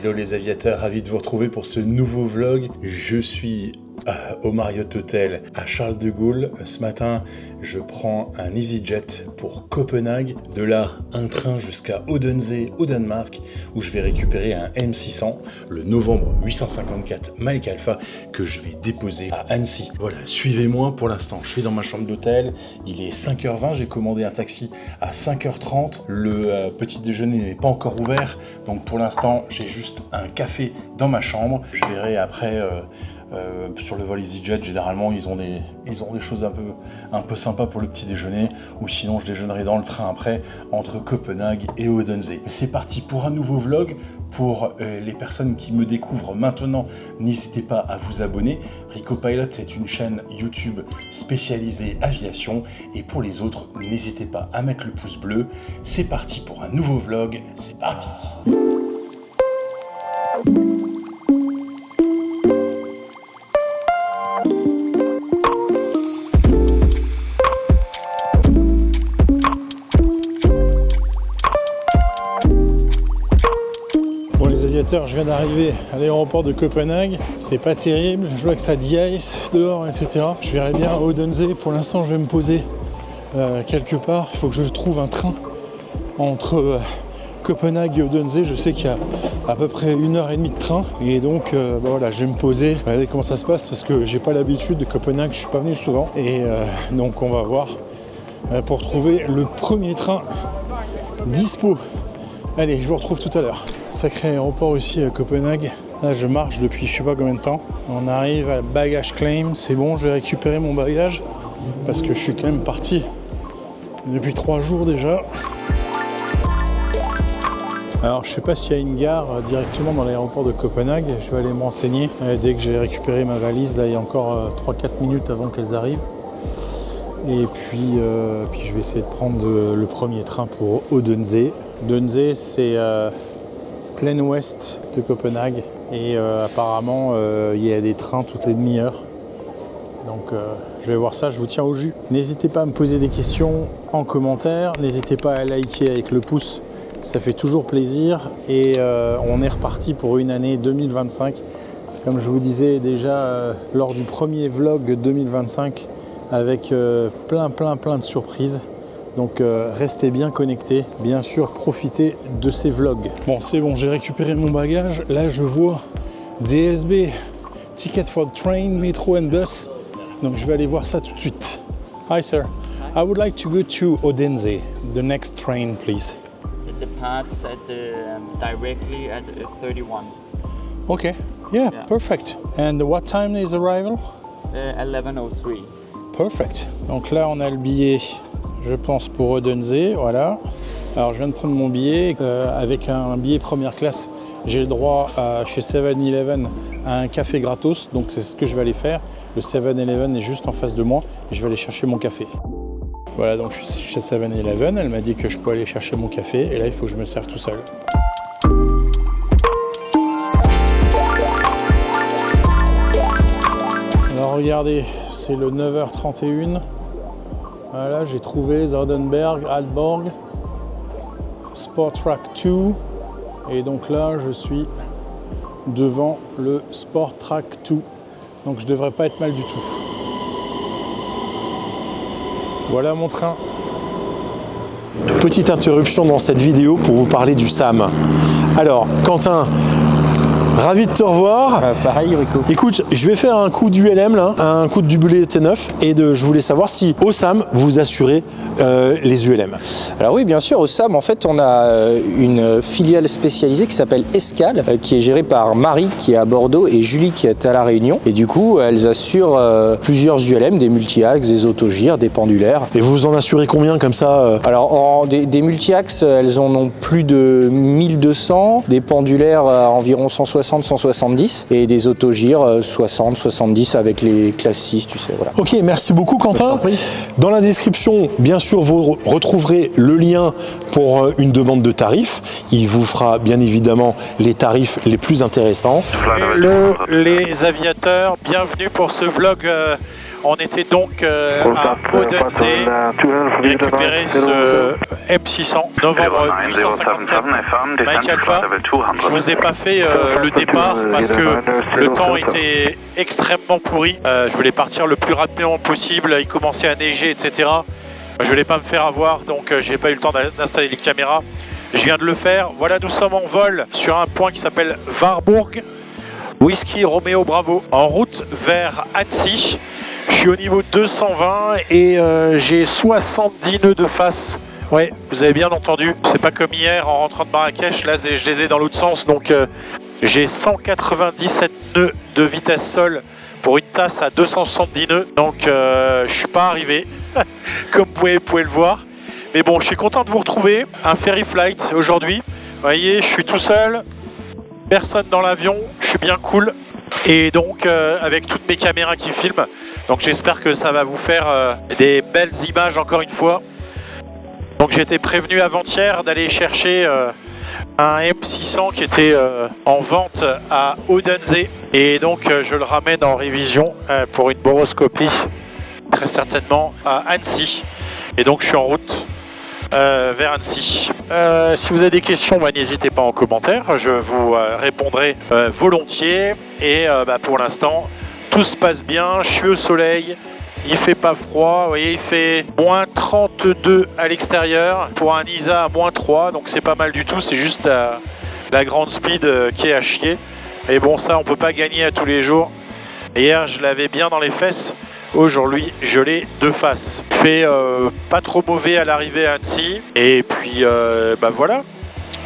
Hello les aviateurs, ravi de vous retrouver pour ce nouveau vlog. Je suis au Marriott Hotel à Charles de Gaulle. Ce matin, je prends un EasyJet pour Copenhague. De là, un train jusqu'à Odense au Danemark où je vais récupérer un M600, le Novembre 854 Mike Alpha que je vais déposer à Annecy. Voilà, suivez-moi pour l'instant. Je suis dans ma chambre d'hôtel. Il est 5h20. J'ai commandé un taxi à 5h30. Le petit déjeuner n'est pas encore ouvert. Donc pour l'instant, j'ai juste un café dans ma chambre. Je verrai après... sur le vol EasyJet, généralement, ils ont des choses un peu sympas pour le petit déjeuner, ou sinon je déjeunerai dans le train après, entre Copenhague et Odense. C'est parti pour un nouveau vlog. Pour les personnes qui me découvrent maintenant, n'hésitez pas à vous abonner. Rico Pilot, c'est une chaîne YouTube spécialisée aviation. Et pour les autres, n'hésitez pas à mettre le pouce bleu. C'est parti pour un nouveau vlog. C'est parti! Je viens d'arriver à l'aéroport de Copenhague, c'est pas terrible, je vois que ça d'ice dehors, etc. Je verrai bien à Odense. Pour l'instant, je vais me poser quelque part. Il faut que je trouve un train entre Copenhague et Odense. Je sais qu'il y a à peu près 1h30 de train, et donc voilà, je vais me poser. Regardez comment ça se passe, parce que j'ai pas l'habitude de Copenhague, je suis pas venu souvent, et donc on va voir pour trouver le premier train dispo. Allez, je vous retrouve tout à l'heure. Sacré aéroport ici à Copenhague. Là, je marche depuis je sais pas combien de temps. On arrive à bagage claim. C'est bon, je vais récupérer mon bagage parce que je suis quand même parti depuis 3 jours déjà. Alors, je sais pas s'il y a une gare directement dans l'aéroport de Copenhague. Je vais aller me renseigner. Dès que j'ai récupéré ma valise, là, il y a encore 3-4 minutes avant qu'elles arrivent. Et puis je vais essayer de prendre le premier train pour Odense. Odense, c'est plein ouest de Copenhague, et apparemment il y a des trains toutes les demi-heures. Donc je vais voir ça, je vous tiens au jus. N'hésitez pas à me poser des questions en commentaire, n'hésitez pas à liker avec le pouce, ça fait toujours plaisir. Et on est reparti pour une année 2025. Comme je vous disais déjà lors du premier vlog 2025, avec plein de surprises. Donc restez bien connectés, bien sûr profitez de ces vlogs. Bon, c'est bon, j'ai récupéré mon bagage. Là je vois DSB, Ticket for Train, Metro and Bus. Donc je vais aller voir ça tout de suite. Hi sir, I would like to go to Odense. The next train please. It departs at directly at 31. Okay, yeah, perfect. And what time is arrival? 11:03. Perfect. Donc là on a le billet, je pense, pour Odense, voilà. Alors je viens de prendre mon billet, avec un billet première classe, j'ai le droit chez 7-Eleven à un café gratos, donc c'est ce que je vais aller faire. Le 7-Eleven est juste en face de moi et je vais aller chercher mon café. Voilà, donc je suis chez 7-Eleven, elle m'a dit que je peux aller chercher mon café, et là il faut que je me serve tout seul. Alors regardez, c'est le 9h31. Voilà, j'ai trouvé Zodenberg, Aalborg, Sport Track 2. Et donc là, je suis devant le Sport Track 2. Donc je devrais pas être mal du tout. Voilà mon train. Petite interruption dans cette vidéo pour vous parler du SAM. Alors, Quentin, ravi de te revoir. Pareil, Rico. Écoute, je vais faire un coup d'ULM là, un coup de doublé T9, et je voulais savoir si au SAM vous assurez les ULM. Alors oui, bien sûr, au SAM, en fait, on a une filiale spécialisée qui s'appelle Escale, qui est gérée par Marie, qui est à Bordeaux, et Julie, qui est à La Réunion. Et du coup, elles assurent plusieurs ULM, des multi-axes, des autogires, des pendulaires. Et vous en assurez combien comme ça Alors, des multi-axes, elles en ont plus de 1200, des pendulaires à environ 160-170, et des autogires 60-70 avec les classes 6, tu sais, voilà. Ok, merci beaucoup Quentin. Dans la description, bien sûr, vous retrouverez le lien pour une demande de tarifs. Il vous fera bien évidemment les tarifs les plus intéressants. Hello les aviateurs, bienvenue pour ce vlog On était donc à Odense, récupérer ce M600, novembre 854, Mike Alpha. Je vous ai pas fait le départ parce que le temps était extrêmement pourri. Je voulais partir le plus rapidement possible, il commençait à neiger, etc. Je voulais pas me faire avoir, donc j'ai pas eu le temps d'installer les caméras. Je viens de le faire. Voilà, nous sommes en vol sur un point qui s'appelle Warburg. Whisky Romeo Bravo, en route vers Annecy. Je suis au niveau 220 et j'ai 70 nœuds de face. Ouais, vous avez bien entendu. C'est pas comme hier en rentrant de Marrakech. Là, je les ai dans l'autre sens. Donc, j'ai 197 nœuds de vitesse sol pour une tasse à 270 nœuds. Donc, je suis pas arrivé, comme vous pouvez le voir. Mais bon, je suis content de vous retrouver. Un ferry flight aujourd'hui. Vous voyez, je suis tout seul. Personne dans l'avion, je suis bien cool et donc avec toutes mes caméras qui filment, donc j'espère que ça va vous faire des belles images encore une fois. Donc j'ai été prévenu avant-hier d'aller chercher un M600 qui était en vente à Odense et donc je le ramène en révision pour une boroscopie très certainement à Annecy et donc je suis en route vers Annecy. Si vous avez des questions, n'hésitez pas en commentaire, je vous répondrai volontiers. Et pour l'instant, tout se passe bien, je suis au soleil, il fait pas froid, vous voyez, il fait moins 32 à l'extérieur, pour un ISA à moins 3, donc c'est pas mal du tout, c'est juste la grande speed qui est à chier. Et bon, ça on peut pas gagner à tous les jours. Hier, je l'avais bien dans les fesses. Aujourd'hui, je l'ai de face. Il fait pas trop mauvais à l'arrivée à Annecy. Et puis, voilà.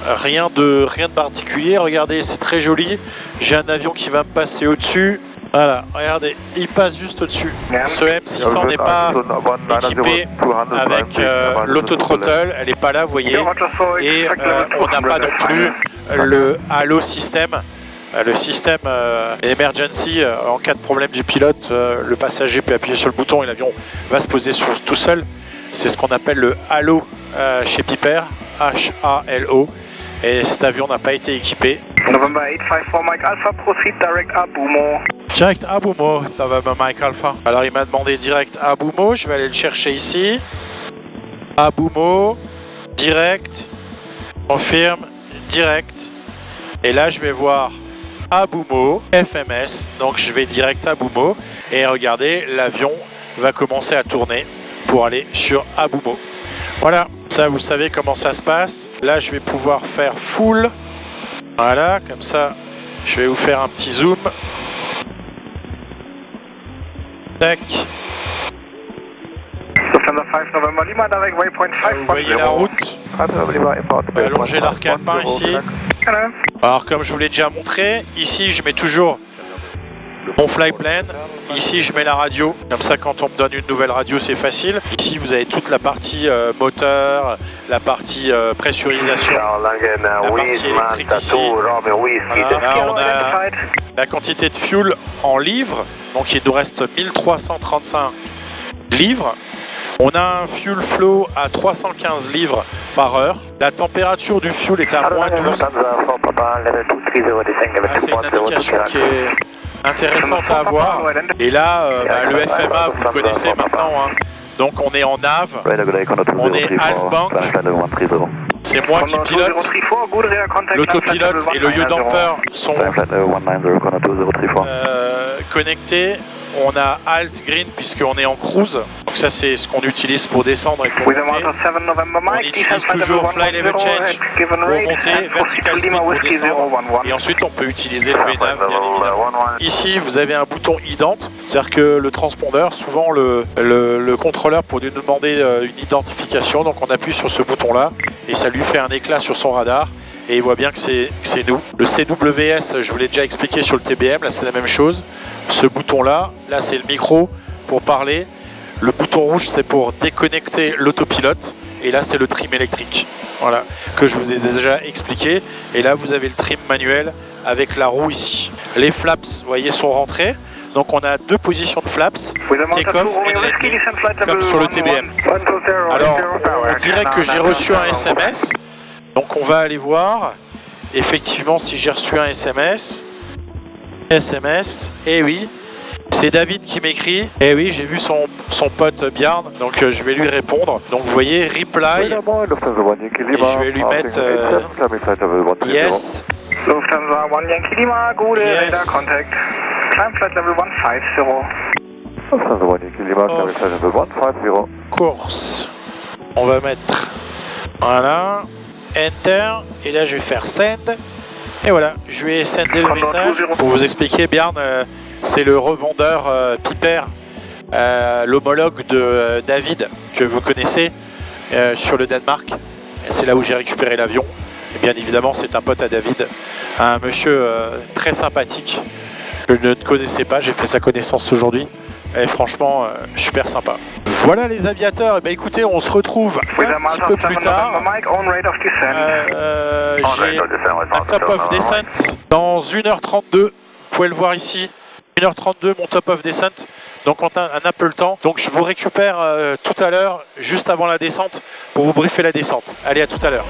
Rien de particulier. Regardez, c'est très joli. J'ai un avion qui va me passer au-dessus. Voilà, regardez, il passe juste au-dessus. Ce M600 n'est pas équipé avec l'autothrottle. Elle n'est pas là, vous voyez. Et on n'a pas non plus le halo système. Le système emergency, en cas de problème du pilote, le passager peut appuyer sur le bouton et l'avion va se poser tout seul. C'est ce qu'on appelle le halo chez Piper, H-A-L-O. Et cet avion n'a pas été équipé. November 854 Mike Alpha, proceed direct à Boumo. Direct à Boumo, November Mike Alpha. Alors il m'a demandé direct à Boumo, je vais aller le chercher ici. À Boumo, direct, confirme, direct. Et là je vais voir à Boumo, FMS, donc je vais direct à Boumo et regardez, l'avion va commencer à tourner pour aller sur Aboumo. Voilà, ça vous savez comment ça se passe. Là je vais pouvoir faire full, voilà, comme ça je vais vous faire un petit zoom. Tac. Vous voyez la route, on va allonger l'arc alpin ici. Alors comme je vous l'ai déjà montré, ici je mets toujours mon flyplane, ici je mets la radio, comme ça quand on me donne une nouvelle radio c'est facile. Ici vous avez toute la partie moteur, la partie pressurisation, la partie électrique ici. Voilà, là on a la quantité de fuel en livres, donc il nous reste 1335 livres. On a un fuel flow à 315 livres par heure. La température du fuel est à moins 12. C'est une indication qui est intéressante à avoir. Et là, le FMA, vous le connaissez maintenant. Hein. Donc on est en nav, on est half bank. C'est moi qui pilote. L'autopilote et le U-damper sont connectés. On a alt green puisqu'on est en cruise, donc ça c'est ce qu'on utilise pour descendre et pour monter. On utilise toujours fly level change pour monter, vertical speed pour descendre, et ensuite on peut utiliser le VNAV bien évidemment. Ici vous avez un bouton ident, c'est-à-dire que le transpondeur, souvent le contrôleur pour nous demander une identification, donc on appuie sur ce bouton là et ça lui fait un éclat sur son radar. Et il voit bien que c'est nous. Le CWS, je vous l'ai déjà expliqué sur le TBM, là c'est la même chose. Ce bouton là c'est le micro pour parler. Le bouton rouge c'est pour déconnecter l'autopilote. Et là c'est le trim électrique, voilà, que je vous ai déjà expliqué. Et là vous avez le trim manuel avec la roue ici. Les flaps, vous voyez, sont rentrés. Donc on a deux positions de flaps, take-off et landing, comme sur le TBM. Alors on dirait que j'ai reçu un SMS. Donc on va aller voir, effectivement, si j'ai reçu un SMS, et oui, C'est David qui m'écrit. Et oui, j'ai vu son pote Bjarne, donc je vais lui répondre. Donc vous voyez, reply. Et je vais lui mettre yes. Lufthansa 1 Yankee Lima, good radar contact. Climb flight level 150. Lufthansa 1 Yankee Lima, climb flight level 150. Course. On va mettre, voilà, Enter. Et là, je vais faire Send. Et voilà, je vais sender le message. Pour vous expliquer, Bjarne, c'est le revendeur Piper, l'homologue de David, que vous connaissez, sur le Danemark. C'est là où j'ai récupéré l'avion. Et bien évidemment, c'est un pote à David, un monsieur très sympathique que je ne connaissais pas. J'ai fait sa connaissance aujourd'hui. Et franchement, super sympa. Voilà les aviateurs. Et ben écoutez, on se retrouve un petit peu plus tard. J'ai un top of descent dans 1h32. Vous pouvez le voir ici. 1h32 mon top of descent. Donc on a un peu le temps. Donc je vous récupère tout à l'heure, juste avant la descente, pour vous briefer la descente. Allez, à tout à l'heure.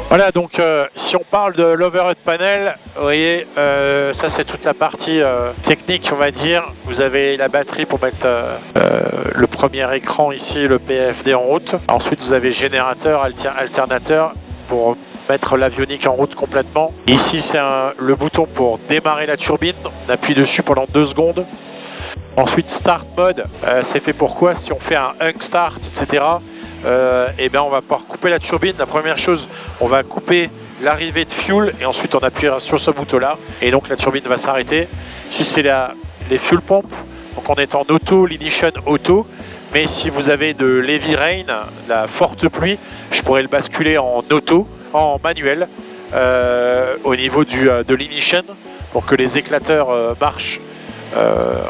Voilà, donc si on parle de l'overhead panel, vous voyez, ça c'est toute la partie technique, on va dire. Vous avez la batterie pour mettre le premier écran ici, le PFD en route. Ensuite, vous avez générateur, alternateur pour mettre l'avionique en route complètement. Ici, c'est le bouton pour démarrer la turbine. On appuie dessus pendant 2 secondes. Ensuite, Start Mode, c'est fait pour quoi? Si on fait un hung start, etc., et bien on va pouvoir couper la turbine. La première chose, on va couper l'arrivée de fuel et ensuite on appuiera sur ce bouton là et donc la turbine va s'arrêter. Si c'est les fuel pompes, donc on est en auto, l'ignition auto, mais si vous avez de l'heavy rain, de la forte pluie, je pourrais le basculer en auto, en manuel, au niveau de l'ignition pour que les éclateurs marchent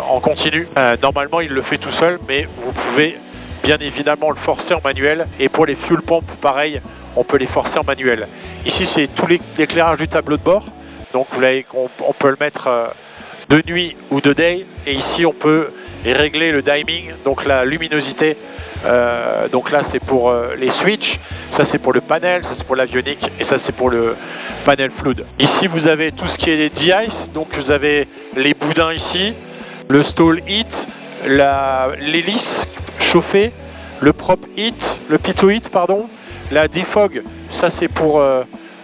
en continu. Normalement il le fait tout seul, mais vous pouvez bien évidemment le forcer en manuel, et pour les fuel pompes pareil, on peut les forcer en manuel. Ici c'est tout l'éclairage du tableau de bord, donc vous voyez qu'on peut le mettre de nuit ou de day, et ici on peut régler le diming, donc la luminosité. Donc là c'est pour les switches, ça c'est pour le panel, ça c'est pour l'avionique, et ça c'est pour le panel fluid. Ici vous avez tout ce qui est de-ice, donc vous avez les boudins ici, le stall heat, l'hélice chauffée, le prop heat, le pitot heat pardon, la defog, ça c'est pour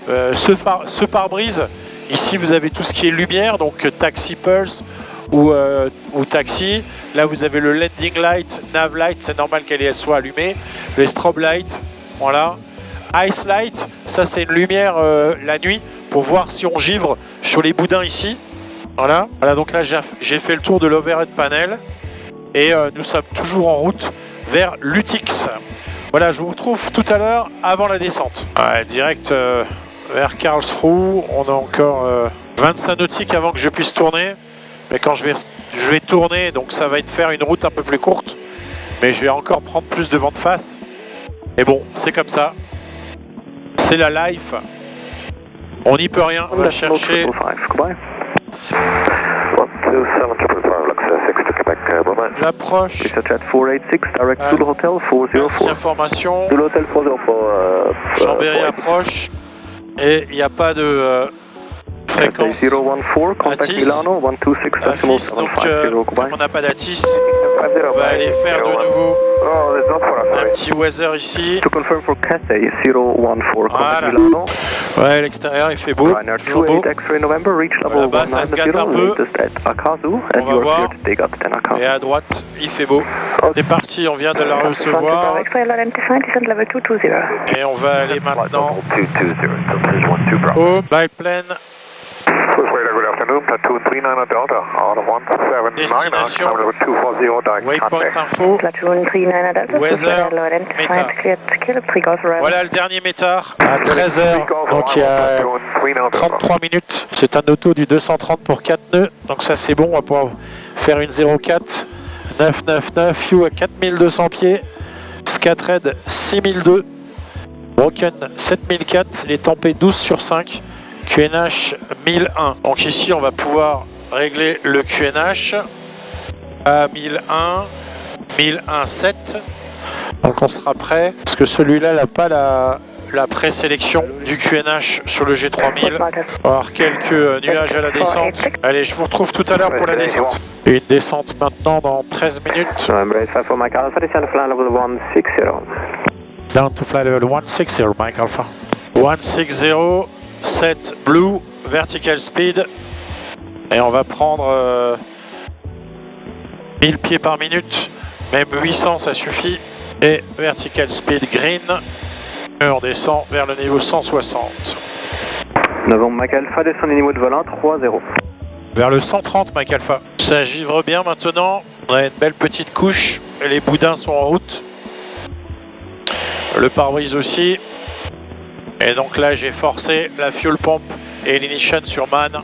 ce pare-brise. Ici vous avez tout ce qui est lumière, donc taxi pulse ou taxi. Là vous avez le landing light, nav light, c'est normal qu'elle soit allumée, les strobe light, voilà. Ice light, ça c'est une lumière la nuit pour voir si on givre sur les boudins ici. Voilà, donc là j'ai fait le tour de l'overhead panel et nous sommes toujours en route vers l'UTX. Voilà, je vous retrouve tout à l'heure avant la descente. Ouais, direct vers Karlsruhe, on a encore 25 nautiques avant que je puisse tourner. Mais quand je vais tourner, donc ça va être faire une route un peu plus courte, mais je vais encore prendre plus de vent de face. Et bon, c'est comme ça. C'est la life. On n'y peut rien, on va chercher. L'approche. Merci information. Chambéry approche. Et il n'y a pas de fréquence ATIS. Donc comme on n'a pas d'ATIS, on va aller faire de nouveau un petit weather ici. Voilà. Ouais, l'extérieur il fait beau, toujours beau. Là-bas ça se gâte un peu. On va voir. Et à droite il fait beau. C'est parti, on vient de la recevoir. Et on va aller maintenant au biplane. Destination, waypoint info, weather, METAR. Voilà le dernier METAR à 13h, donc il y a 33 minutes. C'est un auto du 230 pour 4 nœuds, donc ça c'est bon, on va pouvoir faire une 04 999, Few à 4200 pieds, Scatred 6002. Broken 7004, il est tempé 12 sur 5, QNH 1001. Donc ici on va pouvoir régler le QNH à 1001, 1001.7. Donc on sera prêt, parce que celui-là n'a pas la présélection du QNH sur le G3000. On va avoir quelques nuages à la descente. Allez, je vous retrouve tout à l'heure pour la descente. Une descente maintenant dans 13 minutes. Down to fly level 160, Mike Alpha. 160, set blue, vertical speed. Et on va prendre 1000 pieds par minute, même 800 ça suffit. Et vertical speed green. On descend vers le niveau 160. Novembre Mike Alpha, descendez niveau de volant 3-0. Vers le 130 Mike Alpha. Ça givre bien maintenant. On a une belle petite couche. Les boudins sont en route. Le pare-brise aussi. Et donc là j'ai forcé la fuel pump et l'ignition sur man.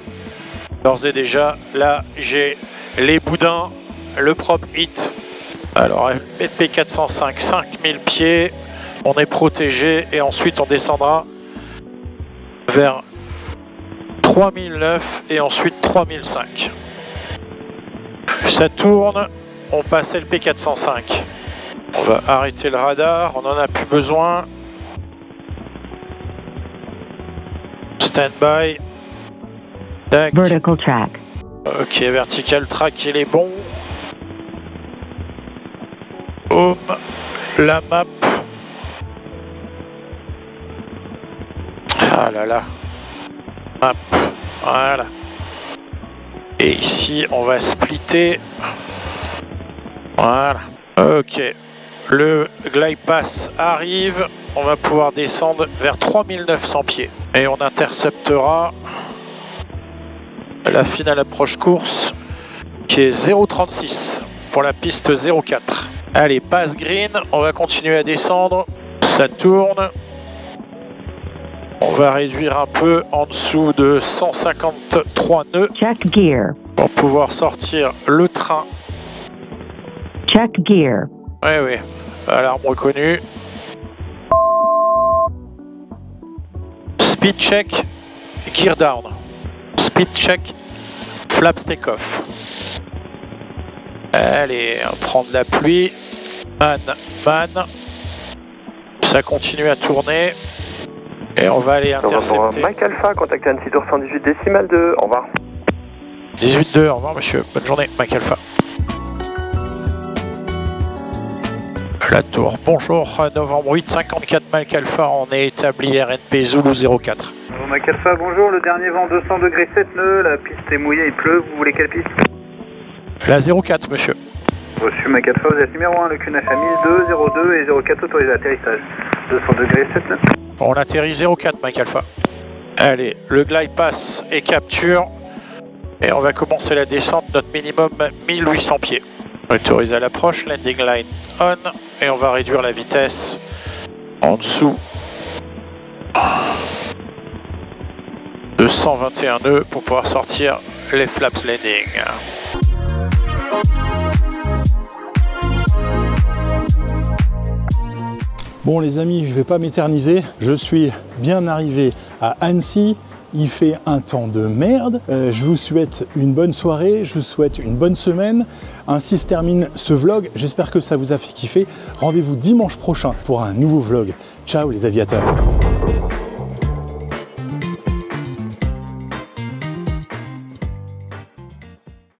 D'ores et déjà, là j'ai les boudins, le prop hit. Alors MP405, 5000 pieds. On est protégé et ensuite on descendra vers 3009 et ensuite 3005. Ça tourne, on passe LP405. On va arrêter le radar, on n'en a plus besoin. Stand-by. Vertical track. Ok, vertical track, il est bon. Home, la map. Ah là là. Map, voilà. Et ici, on va splitter. Voilà. Ok. Le glide pass arrive. On va pouvoir descendre vers 3900 pieds. Et on interceptera la finale approche course qui est 0,36 pour la piste 04. Allez, passe green. On va continuer à descendre. Ça tourne. On va réduire un peu en dessous de 153 nœuds. Check gear. Pour pouvoir sortir le train. Check gear. Oui, alarme reconnue. Speed check, gear down. Speed check, flaps take off. Allez, on prend de la pluie. Man. Ça continue à tourner. Et on va aller intercepter. Mike Alpha, contactez Annecy Tour 118 décimal 2, au revoir. 18-2, au revoir monsieur, bonne journée, Mike Alpha. La tour, bonjour, novembre 8, 54 Mike Alpha, on est établi RNP Zulu 04. Mike Alpha, bonjour, le dernier vent 200 degrés 7 nœuds, la piste est mouillée, il pleut, vous voulez quelle piste? La 04 monsieur. Reçu Mike Alpha, vous êtes numéro 1, le QNH à 1002, 02 et 04 autorisé atterrissage. 200 degrés 7 nœuds. On atterrit 04 Mike Alpha. Allez, le glide pass et capture. Et on va commencer la descente, notre minimum 1800 pieds. Autorisé à l'approche, landing line on. Et on va réduire la vitesse en dessous de 121 nœuds pour pouvoir sortir les flaps landing. Bon les amis, je ne vais pas m'éterniser, je suis bien arrivé à Annecy, il fait un temps de merde, je vous souhaite une bonne soirée, je vous souhaite une bonne semaine, ainsi se termine ce vlog, j'espère que ça vous a fait kiffer, rendez-vous dimanche prochain pour un nouveau vlog, ciao les aviateurs.